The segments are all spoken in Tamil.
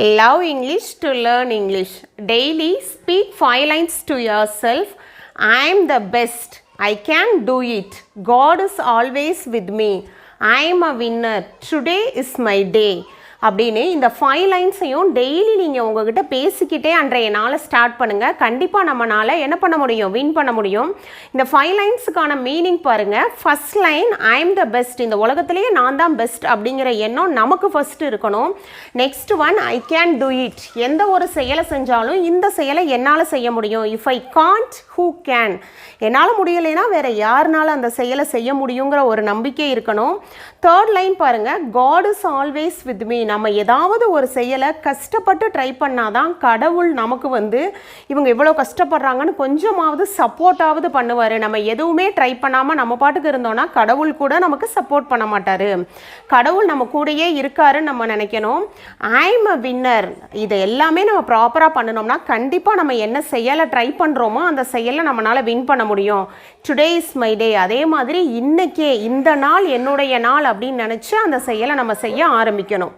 Love English to learn English. Daily speak 5 lines to yourself. I am the best. I can do it. God is always with me. I am a winner. Today is my day. அப்படின்னு இந்த 5 லைன்ஸையும் டெய்லி நீங்கள் உங்ககிட்ட பேசிக்கிட்டே அன்றைய நாளை ஸ்டார்ட் பண்ணுங்கள். கண்டிப்பாக நம்மளால் என்ன பண்ண முடியும், வின் பண்ண முடியும். இந்த 5 லைன்ஸுக்கான மீனிங் பாருங்கள். First line I am the best, இந்த உலகத்திலேயே நான் தான் பெஸ்ட் அப்படிங்கிற எண்ணம் நமக்கு ஃபஸ்ட்டு இருக்கணும். Next one I can do it, எந்த ஒரு செயலை செஞ்சாலும் இந்த செயலை என்னால் செய்ய முடியும். If I can't who can, என்னால் முடியலைன்னா வேறு யாருனால அந்த செயலை செய்ய முடியுங்கிற ஒரு நம்பிக்கை இருக்கணும். தேர்ட் லைன் பாருங்கள், God is always with me, நம்ம ஏதாவது ஒரு செயலை கஷ்டப்பட்டு ட்ரை பண்ணாதான் கடவுள் நமக்கு இவங்க எவ்வளோ கஷ்டப்படுறாங்கன்னு கொஞ்சமாவது சப்போர்ட்டாவது பண்ணுவார். நம்ம எதுவுமே ட்ரை பண்ணாமல் நம்ம பாட்டுக்கு இருந்தோம்னா கடவுள் கூட நமக்கு சப்போர்ட் பண்ண மாட்டார். கடவுள் நம்ம கூடயே இருக்காருன்னு நம்ம நினைக்கணும். ஐ எம் அ வின்னர், இதை எல்லாமே நம்ம ப்ராப்பராக பண்ணணும்னா கண்டிப்பாக நம்ம என்ன செயலை ட்ரை பண்ணுறோமோ அந்த செயலை நம்மளால் வின் பண்ண முடியும். டுடே இஸ் மை டே, அதே மாதிரி இன்னைக்கே இந்த நாள் என்னுடைய நாள் அப்படின்னு நினச்சி அந்த செயலை நம்ம செய்ய ஆரம்பிக்கணும்.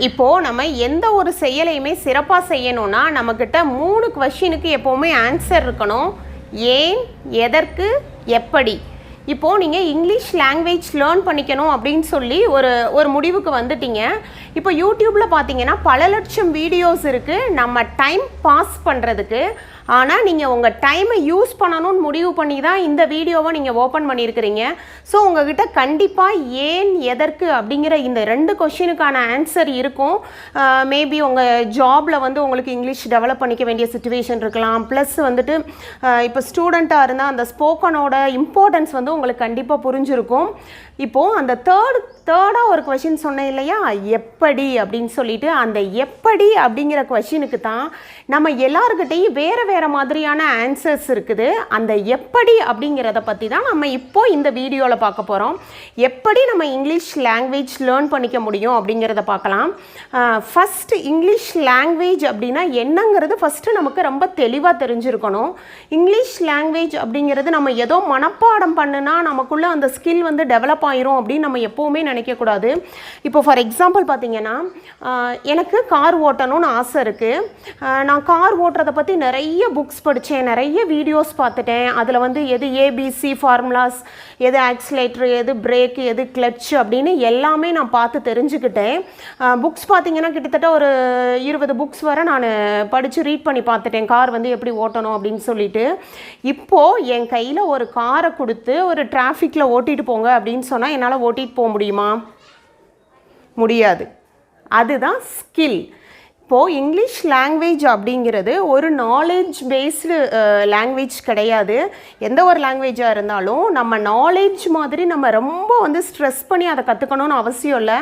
இப்போது நம்ம எந்த ஒரு செயலையுமே சிறப்பாக செய்யணும்னா நம்மக்கிட்ட 3 கொஷினுக்கு எப்போவுமே ஆன்சர் இருக்கணும். ஏன், எதற்கு, எப்படி. இப்போது நீங்கள் இங்கிலீஷ் லாங்குவேஜ் லேர்ன் பண்ணிக்கணும் அப்படின்னு சொல்லி ஒரு முடிவுக்கு வந்துட்டீங்க. இப்போ யூடியூப்பில் பார்த்தீங்கன்னா பல லட்சம் வீடியோஸ் இருக்குது நம்ம டைம் பாஸ் பண்ணுறதுக்கு. ஆனால் நீங்கள் உங்கள் டைமை யூஸ் பண்ணணும்னு முடிவு பண்ணி தான் இந்த வீடியோவை நீங்கள் ஓப்பன் பண்ணியிருக்கிறீங்க. ஸோ உங்கள்கிட்ட கண்டிப்பாக ஏன், எதற்கு அப்படிங்கிற இந்த 2 கொஷினுக்கான ஆன்சர் இருக்கும். மேபி உங்கள் ஜாபில் உங்களுக்கு இங்கிலீஷ் டெவலப் பண்ணிக்க வேண்டிய சுச்சுவேஷன் இருக்கலாம். ப்ளஸ் இப்போ ஸ்டூடெண்ட்டாக இருந்தால் அந்த ஸ்போக்கனோட இம்பார்ட்டன்ஸ் உங்களுக்கு கண்டிப்பாக புரிஞ்சிருக்கும். இப்போது அந்த தேர்டாக ஒரு கொஷின் சொன்னேன் இல்லையா, எப்படி அப்படின்னு சொல்லிட்டு, அந்த எப்படி அப்படிங்கிற கொஷினுக்கு தான் நம்ம எல்லாருக்கிட்டையும் வேறு மாதிரியான ஆன்சர்ஸ் இருக்குது. அந்த எப்படி அப்படிங்கிறத பற்றி தான் நம்ம இப்போ இந்த வீடியோவில் பார்க்க போகிறோம். எப்படி நம்ம இங்கிலீஷ் லாங்குவேஜ் லேர்ன் பண்ணிக்க முடியும் அப்படிங்கிறத பார்க்கலாம். ஃபஸ்ட்டு இங்கிலீஷ் லாங்குவேஜ் அப்படின்னா என்னங்கிறது ஃபஸ்ட்டு நமக்கு ரொம்ப தெளிவாக தெரிஞ்சிருக்கணும். இங்கிலீஷ் லாங்குவேஜ் அப்படிங்கிறது நம்ம ஏதோ மனப்பாடம் பண்ணுனா நமக்குள்ளே அந்த ஸ்கில் டெவலப் ஆயிரும் அப்படின்னு நம்ம எப்போவுமே நினைக்கக்கூடாது. இப்போ ஃபார் எக்ஸாம்பிள் பார்த்தீங்கன்னா, எனக்கு கார் ஓட்டணும்னு ஆசை இருக்குது. நான் கார் ஓட்டுறதை பற்றி நிறைய புக்ஸ் படித்தேன், நிறைய வீடியோஸ் பார்த்துட்டேன். அதில் எது ஏபிசி ஃபார்முலாஸ், எது ஆக்சிலேட்டர், எது பிரேக், எது கிளட்ச் அப்படின்னு எல்லாமே நான் பார்த்து தெரிஞ்சுக்கிட்டேன். புக்ஸ் பார்த்தீங்கன்னா கிட்டத்தட்ட ஒரு 20 புக்ஸ் வரை நான் படித்து ரீட் பண்ணி பார்த்துட்டேன், கார் எப்படி ஓட்டணும் அப்படின்னு சொல்லிட்டு. இப்போது என் கையில் ஒரு காரை கொடுத்து ஒரு டிராஃபிக்கில் ஓட்டிகிட்டு போங்க அப்படின்னு சொன்னால் என்னால் ஓட்டிகிட்டு போக முடியுமா? முடியாது. அதுதான் ஸ்கில். இப்போது இங்கிலீஷ் லாங்குவேஜ் அப்படிங்கிறது ஒரு நாலேஜ் பேஸ்டு லாங்குவேஜ் கிடையாது. எந்த ஒரு லாங்குவேஜாக இருந்தாலும் நம்ம நாலேஜ் மாதிரி நம்ம ரொம்ப ஸ்ட்ரெஸ் பண்ணி அதை கற்றுக்கணும்னு அவசியம் இல்லை.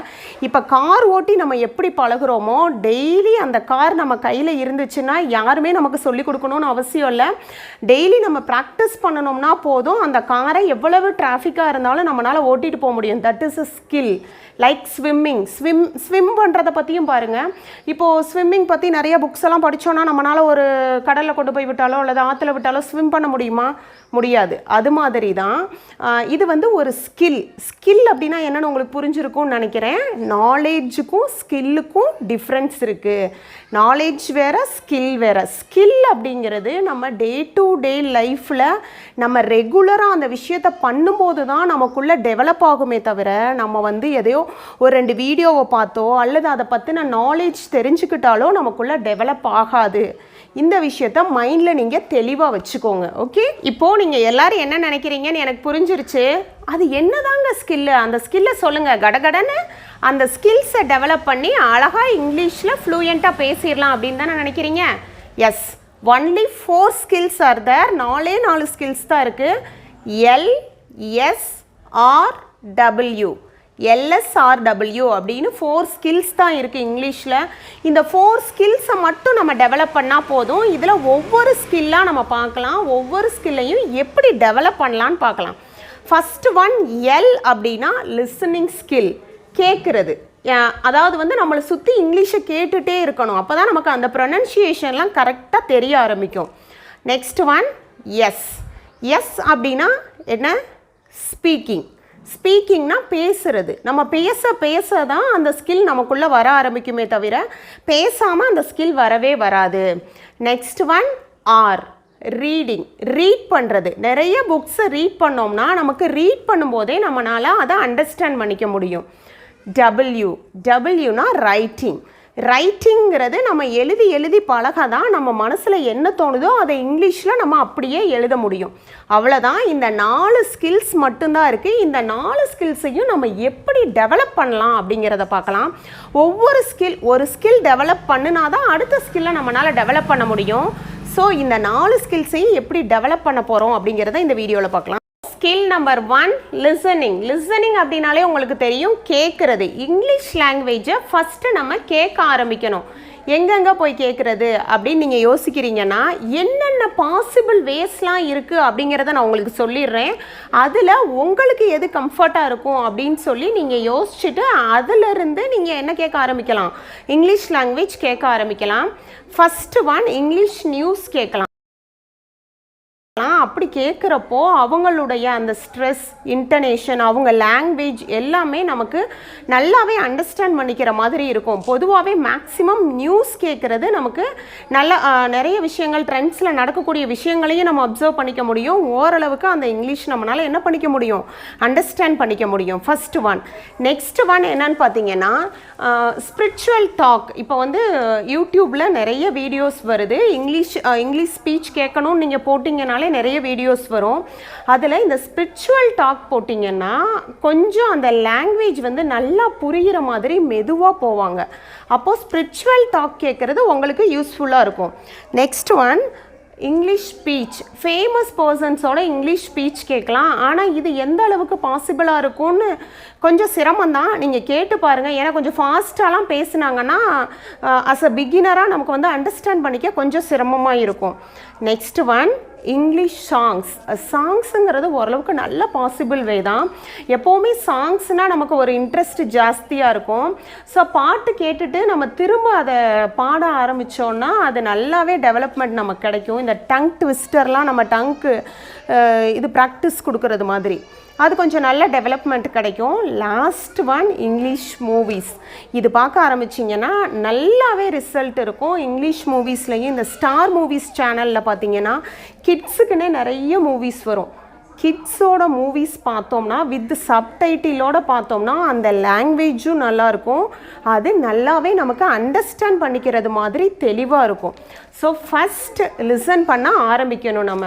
இப்போ கார் ஓட்டி நம்ம எப்படி பழகுறோமோ டெய்லி அந்த கார் நம்ம கையில் இருந்துச்சுன்னா யாருமே நமக்கு சொல்லிக் கொடுக்கணும்னு அவசியம் இல்லை. டெய்லி நம்ம ப்ராக்டிஸ் பண்ணணும்னா போதும், அந்த காரை எவ்வளவு டிராஃபிக்காக இருந்தாலும் நம்மளால் ஓட்டிகிட்டு போக முடியும். That is a skill. Like swimming, swim பண்ணுறதை பற்றியும் பாருங்கள். இப்போது ஸ்விம்மிங் பற்றி நிறைய புக்ஸ் எல்லாம் படித்தோன்னா நம்மளால் ஒரு கடலில் கொண்டு போய் விட்டாலோ அல்லது ஆற்றுல விட்டாலோ ஸ்விம் பண்ண முடியுமா? முடியாது. அது மாதிரி தான் இது ஒரு ஸ்கில் அப்படின்னா என்னென்னு உங்களுக்கு புரிஞ்சிருக்கும்னு நினைக்கிறேன். நாலேஜுக்கும் ஸ்கில்லுக்கும் டிஃப்ரென்ஸ் இருக்குது. நாலேஜ் வேறு, ஸ்கில் வேறு. ஸ்கில் அப்படிங்கிறது நம்ம டே டு டே லைஃப்பில் நம்ம ரெகுலராக அந்த விஷயத்தை பண்ணும்போது தான் நமக்குள்ளே டெவலப் ஆகுமே தவிர நம்ம எதையோ ஒரு 2 வீடியோவை பார்த்தோ அல்லது அதை பற்றின நாலேஜ் தெரிஞ்சுக்கிட்டாலோ நமக்குள்ளே டெவலப் ஆகாது. இந்த விஷயத்த மைண்டில் நீங்கள் தெளிவாக வச்சுக்கோங்க. ஓகே, இப்போது நீங்கள் எல்லோரும் என்ன நினைக்கிறீங்கன்னு எனக்கு புரிஞ்சிருச்சு. அது என்னதாங்க ஸ்கில்லு? அந்த ஸ்கில்லை சொல்லுங்கள். கடகடன்னு அந்த ஸ்கில்ஸை டெவலப் பண்ணி அழகாக இங்கிலீஷில் ஃப்ளூயண்ட்டாக பேசிடலாம் அப்படின்னு தானே நினைக்கிறீங்க? Yes, only 4 skills are there. 4 skills தான் இருக்குது. LSRW LSRW அப்படின்னு 4 ஸ்கில்ஸ் தான் இருக்குது இங்கிலீஷில். இந்த 4 ஸ்கில்ஸை மட்டும் நம்ம டெவலப் பண்ணால் போதும். இதில் ஒவ்வொரு ஸ்கில்லாக நம்ம பார்க்கலாம். ஒவ்வொரு ஸ்கில்லையும் எப்படி டெவலப் பண்ணலான்னு பார்க்கலாம். ஃபஸ்ட்டு ஒன் எல் அப்படின்னா லிசனிங் ஸ்கில், கேட்குறது. அதாவது நம்மளை சுற்றி இங்கிலீஷை கேட்டுகிட்டே இருக்கணும். அப்போ தான் நமக்கு அந்த ப்ரொனன்சியேஷன்லாம் கரெக்டாக தெரிய ஆரம்பிக்கும். நெக்ஸ்ட் ஒன் எஸ் அப்படின்னா என்ன? ஸ்பீக்கிங். ஸ்பீக்கிங்னா பேசுறது. நம்ம பேச தான் அந்த ஸ்கில் நமக்குள்ளே வர ஆரம்பிக்குமே தவிர பேசாமல் அந்த ஸ்கில் வரவே வராது. Next one are, reading, read பண்ணுறது. நிறைய புக்ஸை ரீட் பண்ணோம்னா நமக்கு ரீட் பண்ணும்போதே நம்மளால் அதை அண்டர்ஸ்டாண்ட் பண்ணிக்க முடியும். டபிள்யூனா ரைட்டிங். ரைட்டிங்கிறது நம்ம எழுதி பழக தான் நம்ம மனசில் என்ன தோணுதோ அதை இங்கிலீஷில் நம்ம அப்படியே எழுத முடியும். அவ்வளோதான். இந்த 4 ஸ்கில்ஸ் மட்டும்தான் இருக்குது. இந்த 4 ஸ்கில்ஸையும் நம்ம எப்படி டெவலப் பண்ணலாம் அப்படிங்கிறத பார்க்கலாம். ஒரு ஸ்கில் டெவலப் பண்ணினா தான் அடுத்த ஸ்கில்லை நம்மளால் டெவலப் பண்ண முடியும். ஸோ இந்த 4 ஸ்கில்ஸையும் எப்படி டெவலப் பண்ண போகிறோம் அப்படிங்கிறத இந்த வீடியோவில் பார்க்கலாம். ஸ்கில் நம்பர் 1, லிசனிங் அப்படின்னாலே உங்களுக்கு தெரியும், கேட்குறது. இங்கிலீஷ் லாங்குவேஜை ஃபஸ்ட்டு நம்ம கேட்க ஆரம்பிக்கணும். எங்கெங்கே போய் கேட்குறது அப்படின்னு நீங்கள் யோசிக்கிறீங்கன்னா என்னென்ன பாசிபிள் வேஸ்லாம் இருக்குது அப்படிங்கிறத நான் உங்களுக்கு சொல்லிடுறேன். அதில் உங்களுக்கு எது கம்ஃபர்ட்டாக இருக்கும் அப்படின்னு சொல்லி நீங்கள் யோசிச்சுட்டு அதிலிருந்து நீங்கள் என்ன கேட்க ஆரம்பிக்கலாம், இங்கிலீஷ் லாங்குவேஜ் கேட்க ஆரம்பிக்கலாம். ஃபஸ்ட்டு ஒன், இங்கிலீஷ் நியூஸ் கேட்கலாம். அப்படி கேட்குறப்போ அவங்களுடைய அந்த ஸ்ட்ரெஸ், இன்டனேஷன், அவங்க லாங்குவேஜ் எல்லாமே நமக்கு நல்லாவே அண்டர்ஸ்டாண்ட் பண்ணிக்கிற மாதிரி இருக்கும். பொதுவாகவே மேக்ஸிமம் நியூஸ் கேட்குறது நமக்கு நிறைய விஷயங்கள், ட்ரெண்ட்ஸில் நடக்கக்கூடிய விஷயங்களையும் நம்ம அப்சர்வ் பண்ணிக்க முடியும். ஓரளவுக்கு அந்த இங்கிலீஷ் நம்மளால் என்ன பண்ணிக்க முடியும், அண்டர்ஸ்டாண்ட் பண்ணிக்க முடியும். First one. நெக்ஸ்ட் ஒன் என்னன்னு பார்த்தீங்கன்னா ஸ்பிரிச்சுவல் டாக். இப்போ வந்து யூடியூப்பில் நிறைய வீடியோஸ் வருது. இங்கிலீஷ் ஸ்பீச் கேட்கணும்னு நீங்கள் போட்டிங்கனாலே நிறைய வீடியோஸ் வரும். அதில் இந்த ஸ்பிரிச்சுவல் டாக் போட்டிங்கன்னா கொஞ்சம் அந்த லாங்குவேஜ் வந்து நல்லா புரிகிற மாதிரி மெதுவாக போவாங்க. அப்போது ஸ்பிரிச்சுவல் டாக் கேட்குறது உங்களுக்கு யூஸ்ஃபுல்லாக இருக்கும். Next one, English speech. Famous பர்சன்ஸோட இங்கிலீஷ் ஸ்பீச் கேட்கலாம். ஆனால் இது எந்த அளவுக்கு பாசிபிளாக இருக்கும்னு கொஞ்சம் சிரமந்தான். நீங்கள் கேட்டு பாருங்கள். ஏன்னா கொஞ்சம் ஃபாஸ்ட்டாலாம் பேசுனாங்கன்னா அஸ் அ பிகினராக நமக்கு வந்து அண்டர்ஸ்டாண்ட் பண்ணிக்க கொஞ்சம் சிரமமாக இருக்கும். நெக்ஸ்ட் ஒன், இங்கிலீஷ் சாங்ஸுங்கிறது ஓரளவுக்கு நல்ல பாசிபிள் வே தான். எப்போவுமே சாங்ஸ்னால் நமக்கு ஒரு இன்ட்ரெஸ்ட் ஜாஸ்தியாக இருக்கும். ஸோ பாட்டு கேட்டுட்டு நம்ம திரும்ப அதை பாட ஆரம்பித்தோன்னா அது நல்லாவே டெவலப்மெண்ட் நமக்கு கிடைக்கும். இந்த டங் ட்விஸ்டர்லாம் நம்ம டங்க்கு இது ப்ராக்டிஸ் கொடுக்கறது மாதிரி அது கொஞ்சம் நல்ல டெவலப்மெண்ட் கிடைக்கும். Last one, English movies. இது பார்க்க ஆரம்பிச்சிங்கன்னா நல்லாவே ரிசல்ட் இருக்கும். இங்கிலீஷ் மூவிஸ்லேயும் இந்த ஸ்டார் மூவிஸ் சேனலில் பார்த்தீங்கன்னா கிட்ஸுக்குன்னே நிறைய மூவிஸ் வரும். கிட்ஸோட மூவிஸ் பார்த்தோம்னா வித் சப்டைட்டிலோட பார்த்தோம்னா அந்த லாங்குவேஜும் நல்லாயிருக்கும். அது நல்லாவே நமக்கு அண்டர்ஸ்டாண்ட் பண்ணிக்கிறது மாதிரி தெளிவாக இருக்கும். ஸோ ஃபஸ்ட் லிசன் பண்ண ஆரம்பிக்கணும். நம்ம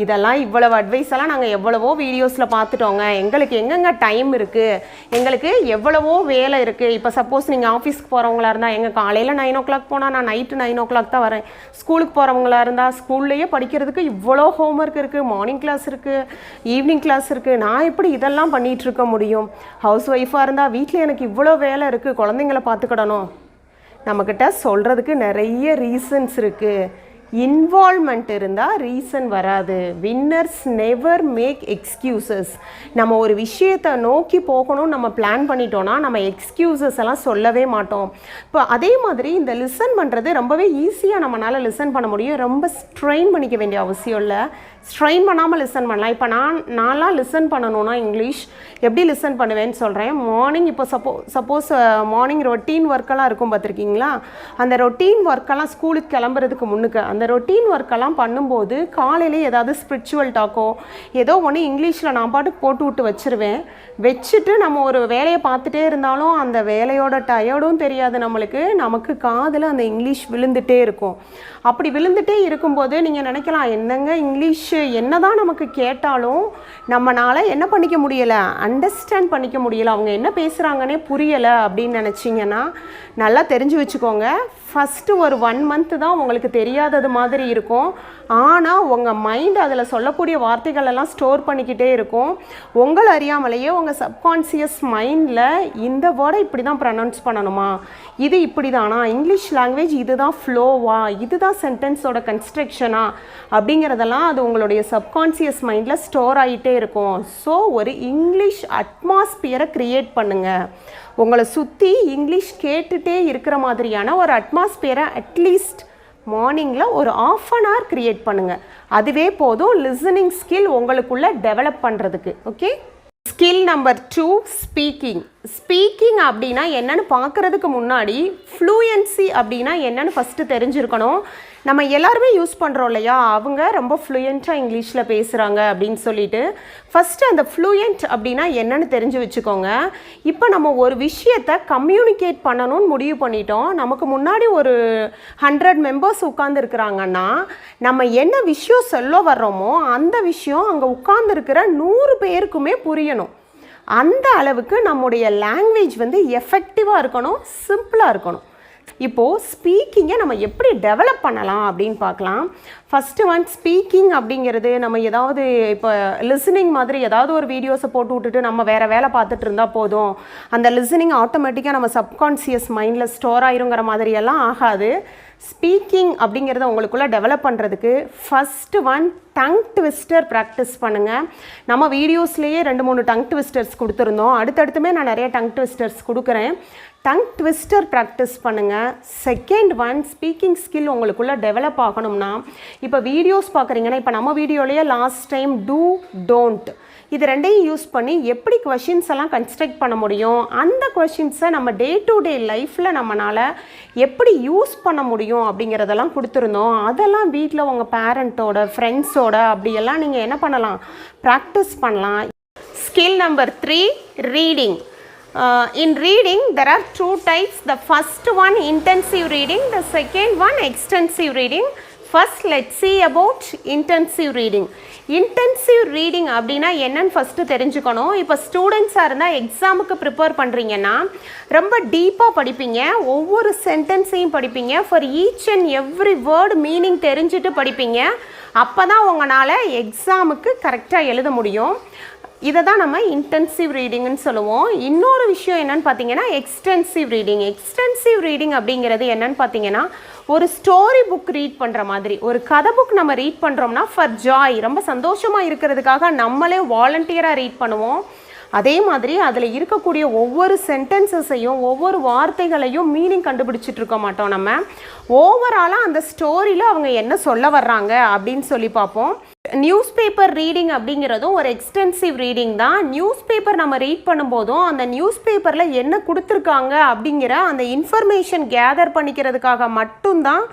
இதெல்லாம் இவ்வளவு அட்வைஸ் எல்லாம் நாங்கள் எவ்வளவோ வீடியோஸில் பார்த்துட்டோங்க. எங்களுக்கு எங்கெங்கே டைம் இருக்குது, எங்களுக்கு எவ்வளவோ வேலை இருக்குது. இப்போ சப்போஸ் நீங்கள் ஆஃபீஸ்க்கு போகிறவங்களா இருந்தால் எங்கள் காலையில் 9 o'clock போனால் நான் நைட்டு 9 o'clock தான் வரேன். ஸ்கூலுக்கு போகிறவங்களா இருந்தால் ஸ்கூல்லையே படிக்கிறதுக்கு இவ்வளோ ஹோம்ஒர்க் இருக்குது, மார்னிங் கிளாஸ் இருக்குது, ஈவினிங் கிளாஸ் இருக்குது. நான் எப்படி இதெல்லாம் பண்ணிகிட்ருக்க முடியும்? ஹவுஸ் ஒய்ஃபாக இருந்தால் வீட்டில் எனக்கு இவ்வளோ வேலை இருக்குது, குழந்தைங்கள பார்த்துக்கிடணும். நம்மக்கிட்ட சொல்கிறதுக்கு நிறைய ரீசன்ஸ் இருக்குது. இன்வால்மெண்ட் இருந்தால் ரீசன் வராது. Winners never make excuses. நம்ம ஒரு விஷயத்தை நோக்கி போகணும்னு நம்ம பிளான் பண்ணிட்டோன்னா நம்ம எக்ஸ்கியூசஸ் எல்லாம் சொல்லவே மாட்டோம். இப்போ அதே மாதிரி இந்த லிசன் பண்ணுறது ரொம்பவே ஈஸியாக நம்மளால் லிசன் பண்ண முடியும். ரொம்ப ஸ்ட்ரெயின் பண்ணிக்க வேண்டிய அவசியம் இல்லை. ஸ்ட்ரெயின் பண்ணாமல் லிசன் பண்ணலாம். இப்போ நான்லாம் லிசன் பண்ணணுன்னா இங்கிலீஷ் எப்படி லிசன் பண்ணுவேன்னு சொல்கிறேன். மார்னிங் இப்போ சப்போஸ் மார்னிங் ரொட்டீன் ஒர்க்கெல்லாம் இருக்கும் பார்த்துருக்கீங்களா? அந்த ரொட்டீன் ஒர்க்கெல்லாம் ஸ்கூலுக்கு கிளம்புறதுக்கு முன்னுக்கு அந்த ரொட்டீன் ஒர்க்கெல்லாம் பண்ணும்போது காலையிலே ஏதாவது ஸ்பிரிச்சுவல் டாக்கோ ஏதோ ஒன்று இங்கிலீஷில் நான் பாட்டுக்கு போட்டு விட்டு வச்சுருவேன். வச்சுட்டு நம்ம ஒரு வேலையை பார்த்துட்டே இருந்தாலும் அந்த வேலையோட டயர்டும் தெரியாது நம்மளுக்கு. நமக்கு காதில் அந்த இங்கிலீஷ் விழுந்துகிட்டே இருக்கும். அப்படி விழுந்துகிட்டே இருக்கும்போது நீங்கள் நினைக்கலாம், என்னங்க இங்கிலீஷ் என்னதான் நமக்கு கேட்டாலும் நம்மளால் என்ன பண்ணிக்க முடியலை, அண்டர்ஸ்டாண்ட் பண்ணிக்க முடியலை, அவங்க என்ன பேசுகிறாங்கன்னே புரியலை அப்படின்னு நினச்சிங்கன்னா நல்லா தெரிஞ்சு வச்சுக்கோங்க. ஃபஸ்ட்டு ஒரு 1 month தான் உங்களுக்கு தெரியாதது மாதிரி இருக்கும். ஆனால் உங்கள் மைண்ட் அதில் சொல்லக்கூடிய வார்த்தைகள் எல்லாம் ஸ்டோர் பண்ணிக்கிட்டே இருக்கும். உங்களை அறியாமலேயே உங்கள் சப்கான்சியஸ் மைண்டில் இந்த வேர்டை இப்படி தான் ப்ரொனவுன்ஸ் பண்ணணுமா, இது இப்படி தானா, இங்கிலீஷ் லாங்குவேஜ் இதுதான் ஃப்ளோவா, இதுதான் சென்டென்ஸோட கன்ஸ்ட்ரக்ஷனா அப்படிங்கிறதெல்லாம் அது உங்களுடைய சப்கான்சியஸ் மைண்டில் ஸ்டோர் ஆகிட்டே இருக்கும். ஸோ ஒரு இங்கிலீஷ் அட்மாஸ்பியரை க்ரியேட் பண்ணுங்கள். உங்களை சுற்றி இங்கிலீஷ் கேட்டுகிட்டே இருக்கிற மாதிரியான ஒரு அட்மாஸ்பியரை அட்லீஸ்ட் மார்னிங்கில் ஒரு 1/2 an hour க்ரியேட் பண்ணுங்கள். அதுவே போதும் லிசனிங் ஸ்கில் உங்களுக்குள்ளே டெவலப் பண்ணுறதுக்கு. Okay, skill number 2 speaking. Speaking அப்படின்னா என்னன்னு பார்க்குறதுக்கு முன்னாடி ஃப்ளூயன்சி அப்படின்னா என்னன்னு ஃபஸ்ட்டு தெரிஞ்சிருக்கணும். நம்ம எல்லாருமே யூஸ் பண்ணுறோம் இல்லையா, அவங்க ரொம்ப ஃப்ளூயண்ட்டாக இங்கிலீஷில் பேசுகிறாங்க அப்படின்னு சொல்லிட்டு ஃபஸ்ட்டு அந்த ஃப்ளூயண்ட் அப்படின்னா என்னன்னு தெரிஞ்சு வச்சுக்கோங்க. இப்போ நம்ம ஒரு விஷயத்தை கம்யூனிகேட் பண்ணணும்னு முடிவு பண்ணிட்டோம். நமக்கு முன்னாடி ஒரு 100 மெம்பர்ஸ் உட்காந்துருக்குறாங்கன்னா நம்ம என்ன விஷயம் சொல்ல வர்றோமோ அந்த விஷயம் அங்கே உட்காந்துருக்கிற 100 பேருக்குமே புரியணும். அந்த அளவுக்கு நம்முடைய லாங்குவேஜ் வந்து எஃபெக்டிவாக இருக்கணும், சிம்பிளாக இருக்கணும். இப்போது ஸ்பீக்கிங்கை நம்ம எப்படி டெவலப் பண்ணலாம் அப்படின்னு பார்க்கலாம். ஃபஸ்ட்டு ஸ்பீக்கிங் அப்படிங்கிறது நம்ம ஏதாவது இப்போ லிசனிங் மாதிரி ஏதாவது ஒரு வீடியோஸை போட்டு விட்டுட்டு நம்ம வேறு வேலை பார்த்துட்டு இருந்தால் போதும், அந்த லிசனிங் ஆட்டோமேட்டிக்காக நம்ம சப்கான்ஷியஸ் மைண்டில் ஸ்டோர் ஆயிருங்கிற மாதிரியெல்லாம் ஆகாது. ஸ்பீக்கிங் அப்படிங்கிறத உங்களுக்குள்ளே டெவலப் பண்ணுறதுக்கு ஃபஸ்ட்டு டங் ட்விஸ்டர் ப்ராக்டிஸ் பண்ணுங்கள். நம்ம வீடியோஸ்லேயே 2-3 டங் ட்விஸ்டர்ஸ் கொடுத்துருந்தோம். அடுத்தடுத்துமே நான் நிறைய டங் ட்விஸ்டர்ஸ் கொடுக்குறேன். டங் ட்விஸ்டர் ப்ராக்டிஸ் பண்ணுங்கள். செகண்ட் ஸ்பீக்கிங் ஸ்கில் உங்களுக்குள்ளே டெவலப் ஆகணும்னா, இப்போ வீடியோஸ் பார்க்குறீங்கன்னா, இப்போ நம்ம வீடியோலேயே லாஸ்ட் டைம் டூ டோன்ட் இது ரெண்டையும் யூஸ் பண்ணி எப்படி கொஷின்ஸ் எல்லாம் கன்ஸ்ட்ரக்ட் பண்ண முடியும், அந்த கொஷின்ஸை நம்ம டே டு டே லைஃப்பில் நம்மளால் எப்படி யூஸ் பண்ண முடியும் அப்படிங்கிறதெல்லாம் கொடுத்துருந்தோம். அதெல்லாம் வீட்டில் உங்கள் பேரண்ட்டோட ஃப்ரெண்ட்ஸோட அப்படியெல்லாம் நீங்கள் என்ன பண்ணலாம், ப்ராக்டிஸ் பண்ணலாம். Skill number 3 reading. In reading there are 2 types. The first one intensive reading, the second one extensive reading. First let's see about intensive reading. Intensive reading அப்படின்னா என்னன்னு ஃபஸ்ட்டு தெரிஞ்சுக்கணும். இப்போ ஸ்டூடெண்ட்ஸாக இருந்தால் எக்ஸாமுக்கு ப்ரிப்பேர் பண்ணுறீங்கன்னா ரொம்ப டீப்பாக படிப்பீங்க, ஒவ்வொரு சென்டென்ஸையும் படிப்பீங்க, for each and every word meaning தெரிஞ்சுட்டு படிப்பீங்க. அப்போ தான் உங்களால் எக்ஸாமுக்கு கரெக்டாக எழுத முடியும். இதை தான் நம்ம இன்டென்சிவ் ரீடிங்னு சொல்லுவோம். இன்னொரு விஷயம் என்னன்னு பார்த்தீங்கன்னா எக்ஸ்டென்சிவ் ரீடிங். எக்ஸ்டென்சிவ் ரீடிங் அப்படிங்கிறது என்னன்னு பார்த்தீங்கன்னா ஒரு ஸ்டோரி புக் ரீட் பண்ணுற மாதிரி. ஒரு கதை புக் நம்ம ரீட் பண்ணுறோம்னா ஃபார் ஜாய், ரொம்ப சந்தோஷமாக இருக்கிறதுக்காக நம்மளே வாலண்டியராக ரீட் பண்ணுவோம். அதே மாதிரி அதில் இருக்கக்கூடிய ஒவ்வொரு சென்டென்சஸையும் ஒவ்வொரு வார்த்தைகளையும் மீனிங் கண்டுபிடிச்சிட்டு இருக்க மாட்டோம். நம்ம ஓவராலாக அந்த ஸ்டோரியில் அவங்க என்ன சொல்ல வர்றாங்க அப்படின்னு சொல்லி பார்ப்போம். நியூஸ் பேப்பர் ரீடிங் அப்படிங்கிறதும் ஒரு எக்ஸ்டென்சிவ் ரீடிங் தான். நியூஸ் பேப்பர் நம்ம ரீட் பண்ணும்போதும் அந்த நியூஸ் பேப்பரில் என்ன கொடுத்துருக்காங்க அப்படிங்கிற அந்த இன்ஃபர்மேஷன் கேதர் பண்ணிக்கிறதுக்காக மட்டும்தான்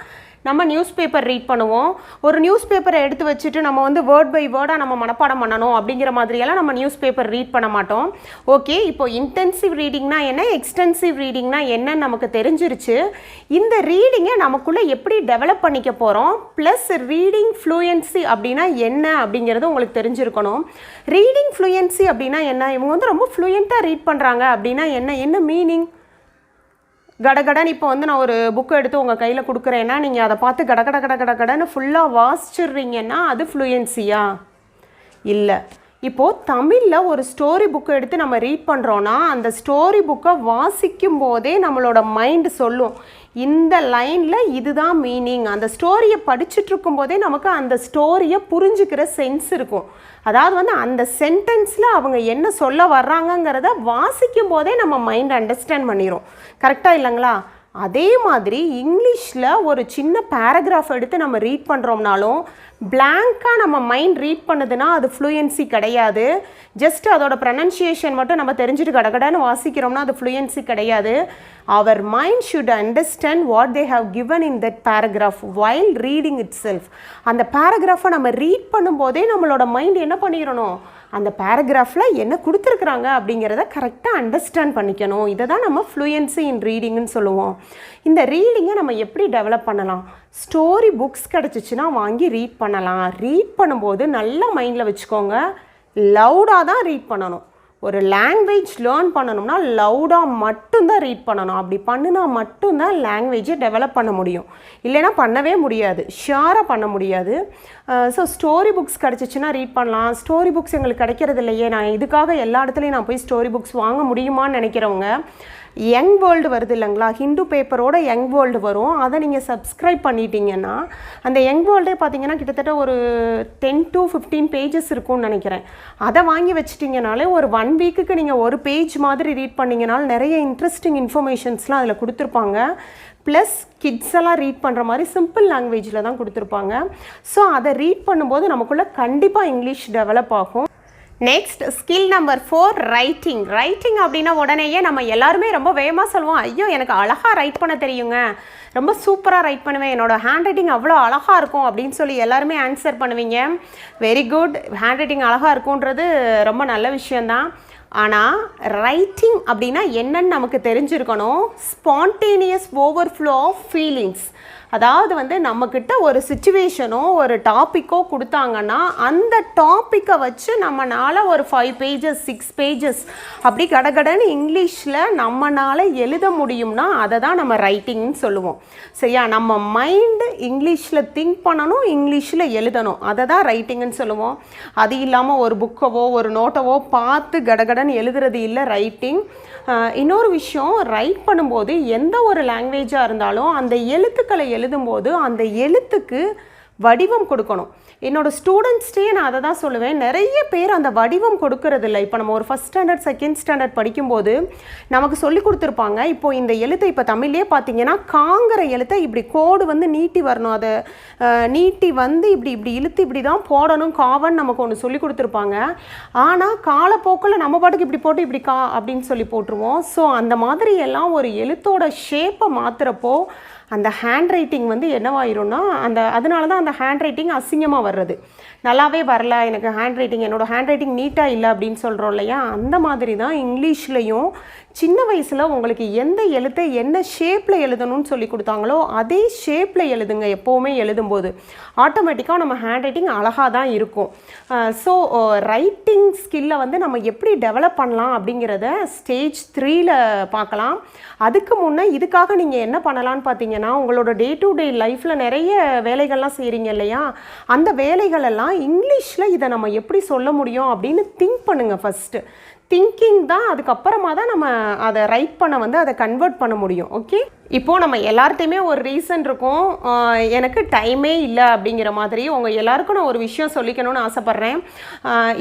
நம்ம நியூஸ் பேப்பர் ரீட் பண்ணுவோம். ஒரு நியூஸ் பேப்பரை எடுத்து வச்சுட்டு நம்ம வேர்ட் பை வேர்டாக நம்ம மனப்பாடம் பண்ணணும் அப்படிங்கிற மாதிரியெல்லாம் நம்ம நியூஸ் பேப்பர் ரீட் பண்ண மாட்டோம். ஓகே, இப்போ இன்டென்சிவ் ரீடிங்னா என்ன, எக்ஸ்டென்சிவ் ரீடிங்னா என்னன்னு நமக்கு தெரிஞ்சிருச்சு. இந்த ரீடிங்கை நமக்குள்ளே எப்படி டெவலப் பண்ணிக்க போகிறோம், ப்ளஸ் ரீடிங் ஃப்ளூயன்சி அப்படின்னா என்ன அப்படிங்கிறது உங்களுக்கு தெரிஞ்சிருக்கணும். ரீடிங் ஃப்ளூயன்சி அப்படின்னா என்ன, இவங்க ரொம்ப ஃப்ளூயண்ட்டாக ரீட் பண்ணுறாங்க அப்படின்னா என்ன மீனிங்? கடகடன்னு இப்போ நான் ஒரு புக்கை எடுத்து உங்கள் கையில் கொடுக்குறேன்னா நீங்கள் அதை பார்த்து கடகடன்னு ஃபுல்லாக வாசிச்சிடுறீங்கன்னா அது ஃப்ளூயன்சியா? இல்லை. இப்போது தமிழில் ஒரு ஸ்டோரி புக்கை எடுத்து நம்ம ரீட் பண்ணுறோன்னா அந்த ஸ்டோரி புக்கை வாசிக்கும் போதே நம்மளோட மைண்டு சொல்லும் இந்த லைனில் இதுதான் மீனிங். அந்த ஸ்டோரியை படிச்சுட்ருக்கும் போதே நமக்கு அந்த ஸ்டோரியை புரிஞ்சுக்கிற சென்ஸ் இருக்கும். அதாவது அந்த சென்டென்ஸில் அவங்க என்ன சொல்ல வர்றாங்கங்கிறத வாசிக்கும் போதே நம்ம மைண்ட் அண்டர்ஸ்டாண்ட் பண்ணிடும். கரெக்டாக இல்லைங்களா? அதே மாதிரி இங்கிலீஷில் ஒரு சின்ன பேராகிராஃப் எடுத்து நம்ம ரீட் பண்ணுறோம்னாலும் பிளாங்காக நம்ம மைண்ட் ரீட் பண்ணுதுன்னா அது ஃப்ளூயன்சி கிடையாது. ஜஸ்ட் அதோட ப்ரனன்சியேஷன் மட்டும் நம்ம தெரிஞ்சுட்டு கடகடன்னு வாசிக்கிறோம்னா அது ஃப்ளூயன்சி கிடையாது. Our mind should understand what they have given in that paragraph while reading itself. அந்த பேராகிராஃபை நம்ம ரீட் பண்ணும்போதே நம்மளோட மைண்ட் என்ன பண்ணிடணும், அந்த பேராகிராஃபில் என்ன கொடுத்துருக்குறாங்க அப்படிங்கிறத கரெக்டாக அண்டர்ஸ்டாண்ட் பண்ணிக்கணும். இதை தான் நம்ம ஃப்ளூயன்சி இன் ரீடிங்னு சொல்லுவோம். இந்த ரீடிங்கை நம்ம எப்படி டெவலப் பண்ணலாம்? ஸ்டோரி புக்ஸ் கிடச்சிச்சின்னா வாங்கி ரீட் பண்ணலாம். ரீட் பண்ணும்போது நல்லா மைண்டில் வச்சுக்கோங்க, லவுடாக தான் ரீட் பண்ணணும். ஒரு லாங்குவேஜ் லேர்ன் பண்ணணும்னா லவுடாக மட்டும்தான் ரீட் பண்ணணும். அப்படி பண்ணினா மட்டும்தான் லாங்குவேஜை டெவலப் பண்ண முடியும். இல்லைன்னா பண்ணவே முடியாது, ஷியராக பண்ண முடியாது. ஸோ ஸ்டோரி புக்ஸ் கிடச்சிச்சின்னா ரீட் பண்ணலாம். ஸ்டோரி புக்ஸ் எங்களுக்கு கிடைக்கிறது இல்லையே, நான் இதுக்காக எல்லா இடத்துலையும் நான் போய் ஸ்டோரி புக்ஸ் வாங்க முடியுமான்னு நினைக்கிறவங்க, யங் வேர்ல்டு வருது இல்லைங்களா, ஹிந்து பேப்பரோட யங் வேர்ல்டு வரும். அதை நீங்கள் சப்ஸ்கிரைப் பண்ணிட்டீங்கன்னா அந்த யங் வேர்ல்டே பார்த்தீங்கன்னா கிட்டத்தட்ட ஒரு 10 to 15 பேஜஸ் இருக்கும்னு நினைக்கிறேன். அதை வாங்கி வச்சிட்டிங்கனாலே ஒரு 1 வீக்குக்கு நீங்கள் ஒரு பேஜ் மாதிரி ரீட் பண்ணிங்கனாலும் நிறைய இன்ட்ரெஸ்டிங் இன்ஃபர்மேஷன்ஸ்லாம் அதில் கொடுத்துருப்பாங்க. ப்ளஸ் கிட்ஸ் எல்லாம் ரீட் பண்ணுற மாதிரி சிம்பிள் லாங்குவேஜில் தான் கொடுத்துருப்பாங்க. ஸோ அதை ரீட் பண்ணும்போது நமக்குள்ளே கண்டிப்பாக இங்கிலீஷ் டெவலப் ஆகும். Next skill number 4 writing. Writing அப்படின்னா உடனேயே நம்ம எல்லாருமே ரொம்ப வேகமாக சொல்லுவோம், ஐயோ எனக்கு அழகாக ரைட் பண்ண தெரியுங்க, ரொம்ப சூப்பராக ரைட் பண்ணுவேன், என்னோடய ஹேண்ட் ரைட்டிங் அவ்வளோ அழகாக இருக்கும் அப்படின்னு சொல்லி எல்லாருமே ஆன்சர் பண்ணுவீங்க. வெரி குட், ஹேண்ட் ரைட்டிங் அழகாக இருக்குன்றது ரொம்ப நல்ல விஷயந்தான். ஆனால் ரைட்டிங் அப்படின்னா என்னன்னு நமக்கு தெரிஞ்சிருக்கணும். Spontaneous overflow of feelings. அதாவது வந்து நம்மக்கிட்ட ஒரு சிச்சுவேஷனோ ஒரு டாப்பிக்கோ கொடுத்தாங்கன்னா அந்த டாப்பிக்கை வச்சு நம்மளால் ஒரு 5 pages 6 pages அப்படி கடகடன்னு இங்கிலீஷில் நம்மளால் எழுத முடியும்னா அதை தான் நம்ம ரைட்டிங்னு சொல்லுவோம். சரியா? நம்ம மைண்டு இங்கிலீஷில் திங்க் பண்ணணும், இங்கிலீஷில் எழுதணும், அதை தான் ரைட்டிங்னு சொல்லுவோம். அது இல்லாமல் ஒரு புக்கவோ ஒரு நோட்டவோ பார்த்து கடகடன்னு எழுதுறது இல்லை ரைட்டிங். இன்னொரு விஷயம், ரைட் பண்ணும்போது எந்த ஒரு லாங்குவேஜாக இருந்தாலும் அந்த எழுத்துக்களை எழுதும்போது அந்த எழுத்துக்கு வடிவம் கொடுக்கணும். என்னோடய ஸ்டூடெண்ட்ஸ்டே நான் அதை தான் சொல்லுவேன். நிறைய பேர் அந்த வடிவம் கொடுக்கறது இல்லை. இப்போ நம்ம ஒரு 1st standard 2nd standard படிக்கும்போது நமக்கு சொல்லி கொடுத்துருப்பாங்க, இப்போது இந்த எழுத்தை இப்போ தமிழ்லேயே பார்த்தீங்கன்னா காங்கிற எழுத்தை இப்படி கோடு வந்து நீட்டி வரணும், அதை நீட்டி வந்து இப்படி இப்படி இழுத்து இப்படி தான் போடணும் காவன்னு நமக்கு ஒன்று சொல்லி கொடுத்துருப்பாங்க. ஆனால் காலப்போக்கில் நம்ம பாட்டுக்கு இப்படி போட்டு இப்படி கா அப்படின்னு சொல்லி போட்டுருவோம். ஸோ அந்த மாதிரி எல்லாம் ஒரு எழுத்தோட ஷேப்பை மாற்றுறப்போ அந்த ஹேண்ட் ரைட்டிங் வந்து என்னவாயிரும்னா அதனால தான் அந்த ஹேண்ட் ரைட்டிங் அசிங்கமாக வர்றது. நல்லாவே வரல, எனக்கு ஹேண்ட் ரைட்டிங் என்னோடய ஹேண்ட் ரைட்டிங் நீட்டாக இல்லை அப்படின்னு சொல்கிறோம் இல்லையா? அந்த மாதிரி தான் இங்கிலீஷ்லேயும் சின்ன வயசில் உங்களுக்கு எந்த எழுத்தை என்ன ஷேப்பில் எழுதணும்னு சொல்லி கொடுத்தாங்களோ அதே ஷேப்பில் எழுதுங்க. எப்போவுமே எழுதும்போது ஆட்டோமேட்டிக்காக நம்ம ஹேண்ட் ரைட்டிங் அழகாக தான் இருக்கும். ஸோ ரைட்டிங் ஸ்கில்லை வந்து நம்ம எப்படி டெவலப் பண்ணலாம் அப்படிங்கிறத ஸ்டேஜ் 3ல் பார்க்கலாம். அதுக்கு முன்னே இதுக்காக நீங்கள் என்ன பண்ணலான்னு பார்த்தீங்கன்னா, உங்களோட டே டு டே லைஃப்பில் நிறைய வேலைகள்லாம் செய்கிறீங்க இல்லையா? அந்த வேலைகளெல்லாம் இங்கிலீஷில் இதை நம்ம எப்படி சொல்ல முடியும் அப்படின்னு திங்க் பண்ணுங்கள். ஃபஸ்ட்டு திங்கிங் தான், அதுக்கப்புறமா தான் நம்ம அதை ரைட் பண்ண வந்து அதை கன்வெர்ட் பண்ண முடியும். ஓகே, இப்போது நம்ம எல்லார்ட்டையுமே ஒரு ரீசன் இருக்கும், எனக்கு டைமே இல்லை அப்படிங்கிற மாதிரி. உங்கள் எல்லாருக்கும் நான் ஒரு விஷயம் சொல்லிக்கணும்னு ஆசைப்பட்றேன்.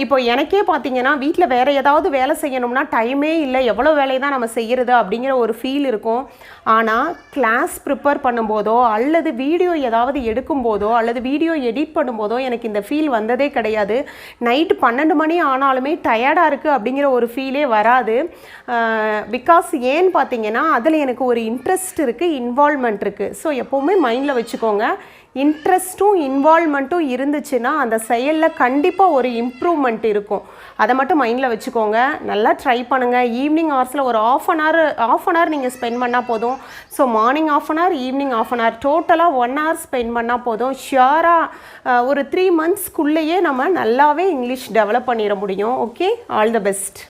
இப்போ எனக்கே பார்த்தீங்கன்னா வீட்டில் வேறு ஏதாவது வேலை செய்யணும்னா டைமே இல்லை, எவ்வளோ வேலையை தான் நம்ம செய்கிறது அப்படிங்கிற ஒரு ஃபீல் இருக்கும். ஆனால் கிளாஸ் ப்ரிப்பேர் பண்ணும்போதோ அல்லது வீடியோ ஏதாவது எடுக்கும்போதோ அல்லது வீடியோ எடிட் பண்ணும்போதோ எனக்கு இந்த ஃபீல் வந்ததே கிடையாது. நைட்டு 12 மணி ஆனாலுமே டயர்டாக இருக்குது அப்படிங்கிற ஒரு ஃபீலே வராது. பிகாஸ் ஏன்னு பார்த்தீங்கன்னா அதில் எனக்கு ஒரு இன்ட்ரெஸ்ட் இருக்குது, இன்வால்மெண்ட் இருக்குது. ஸோ எப்போவுமே மைண்டில் வச்சுக்கோங்க, இன்ட்ரெஸ்ட்டும் இன்வால்மெண்ட்டும் இருந்துச்சுன்னா அந்த செயலில் கண்டிப்பாக ஒரு இம்ப்ரூவ்மெண்ட் இருக்கும். அதை மட்டும் மைண்டில் வச்சுக்கோங்க. நல்லா ட்ரை பண்ணுங்கள். ஈவினிங் ஹவர்ஸில் ஒரு ஆஃப் அன் ஹவர் நீங்கள் ஸ்பெண்ட் பண்ணால் போதும். So morning half an hour, evening half an hour, டோட்டலாக 1 hour ஸ்பெண்ட் பண்ணால் போதும். ஷியராக ஒரு 3 monthsக்குள்ளேயே நம்ம நல்லாவே இங்கிலீஷ் டெவலப் பண்ணிட முடியும். Okay, all the best.